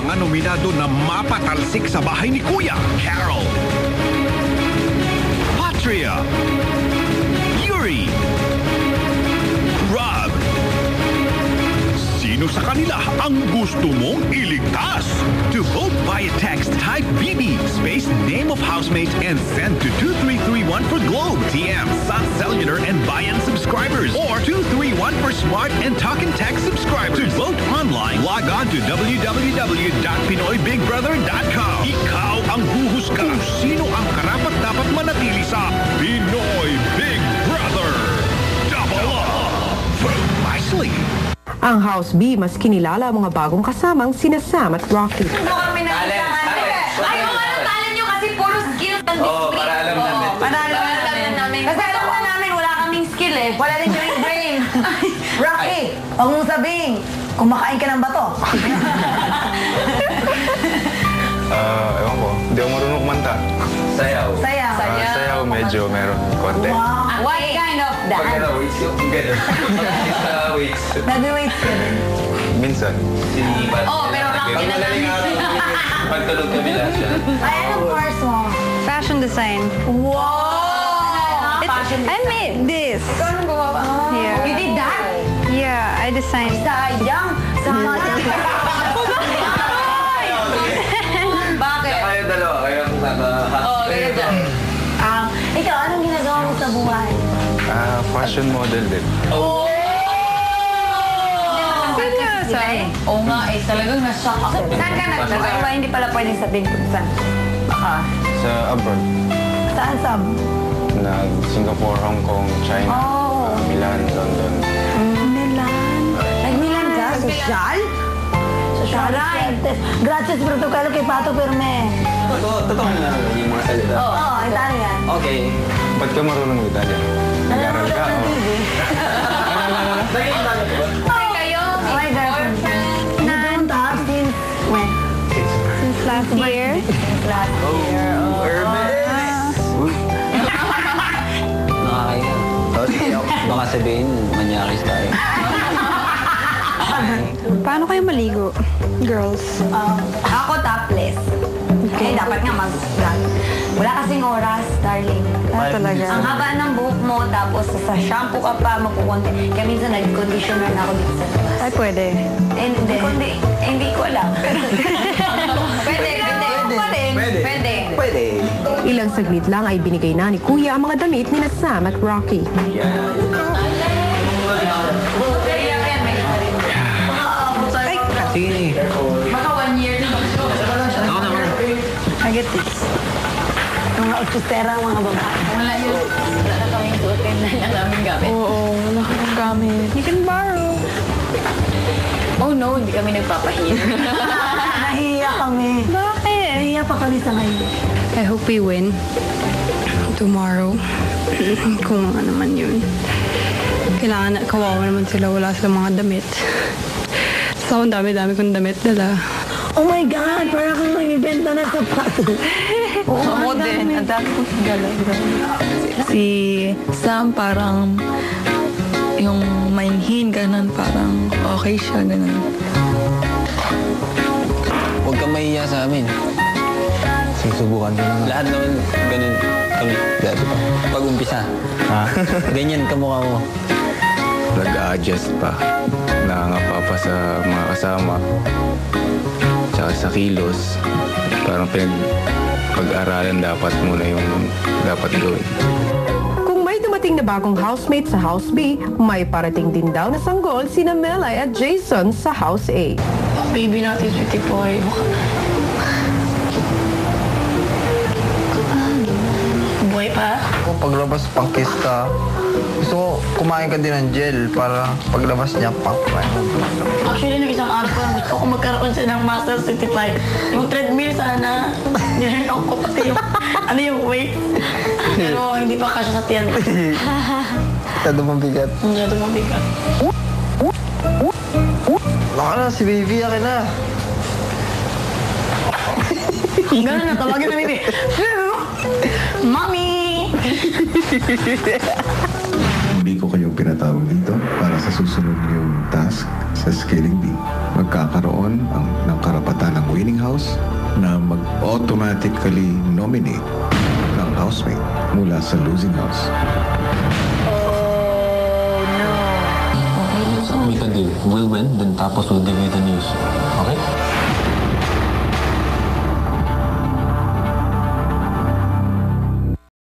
mga nominado na mapatalsik sa bahay ni Kuya. Carol, Patria, Yuri, Rob. Sino sa kanila ang gusto mong iligtas? To vote via text, type BB, space name of housemate, and send to 2331 for Globe, TM, Sun Cellular, and Bayan subscribers. Or 231 for Smart and Talk and Text subscribers. To vote online, log on to www.pinoybigbrother.com. Ikaw ang huhusga kung sino ang karapat-dapat manatili sa Pinoy Big Brother. Double up! Vote wisely! Ang House B mas kinilala ang mga bagong kasamang sina Sam at Rocky. Kami na ay, kung ano talent nyo kasi puro skills and display. Para alam namin. Para alam namin. Kasi alam ko namin, wala kaming skill eh. Wala rin kaming brain. Rocky, huwag mong sabihin, kumakain ka ng bato. Ewan ko, hindi ako marunong kumanta. Sayaw. Sayaw. Sayaw medyo meron konti. Wow. What kind of dance? Weights yung gano'n. Weights. Nag-weights ka din. Minsan. Oh, pero Rocky na namin. Pagtulog kami lahat siya. Ay, anong course mo? Fashion design. Wow! I made this. Ikaw nang gumawa. Yeah. You did that? Yeah, I designed. Sayang. Sama na. Bakit? Kayo dalawa, kayo ang Oh, kaya dyan. Ikaw, anong ginagawa mo sa buhay? Fashion model din. Seryoso? Oo nga eh, talagang na-shock ako. Saan ka nagtatrabaho? Ay, hindi pala pwedeng sabihin kung saan. Baka. Sa abroad. Saan sab? Singapore, Hong Kong, China, Milan, London. Milan. Nag-Milan ka? Sosyal? Sosyal. Gracias por tu kalo kay Pato Perme. Totoo na yung mga salita. Oo, Italian. Okay. Ba't ka marunong ng Italian? Nag-aral ka? Ay, kayo, My girlfriend. Nandun since when? Since last year. Last year. Nakakaya. Baka sabihin, manyaris tayo. Paano kayo maligo? Girls. Ako topless. Okay, dapat nga mag-vlog. Wala kasing oras, darling. Talaga. Ang haba ng buhok mo, tapos sa shampoo ka pa, magkukonti. Kaya minsan nag-conditioner na ako dito sa labas. Ay, pwede. Hindi ko alam. Pwede. Ilang saglit lang ay binigay na ni Kuya ang mga damit ni Sam at Rocky. Sige. Baka 1 year na. I get this. Mga utustera, mga babae. Wala yun. Wala na kaming suotin na lang namin gamit. Oo, wala kang gamit. You can borrow. Oh no, hindi kami nagpapahiya. Nahiya kami. Bakit? Nahiya pa kami sa ngayon. I hope we win. Tomorrow. Kung ano man yun. Kailangan, kawawa naman sila. Wala silang mga damit. So, ang dami-dami kong damit dala. Oh my God! Parang kang nagbibenta na sapatos. Ako din. Ang dami kong dala. Si Sam parang yung mainhin, ganun. Parang okay siya, ganun. Huwag kang mahiya sa amin. Susubukan ko lang. Lahat naman ganun kami. Dati pa. Pag-umpisa. Ha? Ganyan kamukha mo. Nag-a-adjust pa. Nangangapa pa sa mga kasama. Tsaka sa kilos. Parang pag-aralan dapat muna yung dapat gawin. Kung may dumating na bagong housemate sa House B, may parating din daw na sanggol sina Melay at Jason sa House A. Baby natin, sweetie boy. Buhay pa? Kung paglabas pang kiss ka, gusto ko kumain ka din ng gel para paglabas niya pang Actually, nung isang araw ko lang gusto ko magkaroon siya ng Master Certified. Yung treadmill sana, nilain ako pati yung, ano yung weight. Pero hindi pa kasya sa tiyan. Tado mabigat. Hindi ito mabigat. Baka na, si baby, akin na. Ganun na, tawagin na baby. Mommy! Hindi ko kayo pinatawag dito para sa susunod yung task sa Scaling Bee. Magkakaroon ng karapatan ng winner winning house na mag-automatically nominate ng housemate mula sa losing house. Let's make a deal. We'll win, then tapos we'll give you the news. Okay?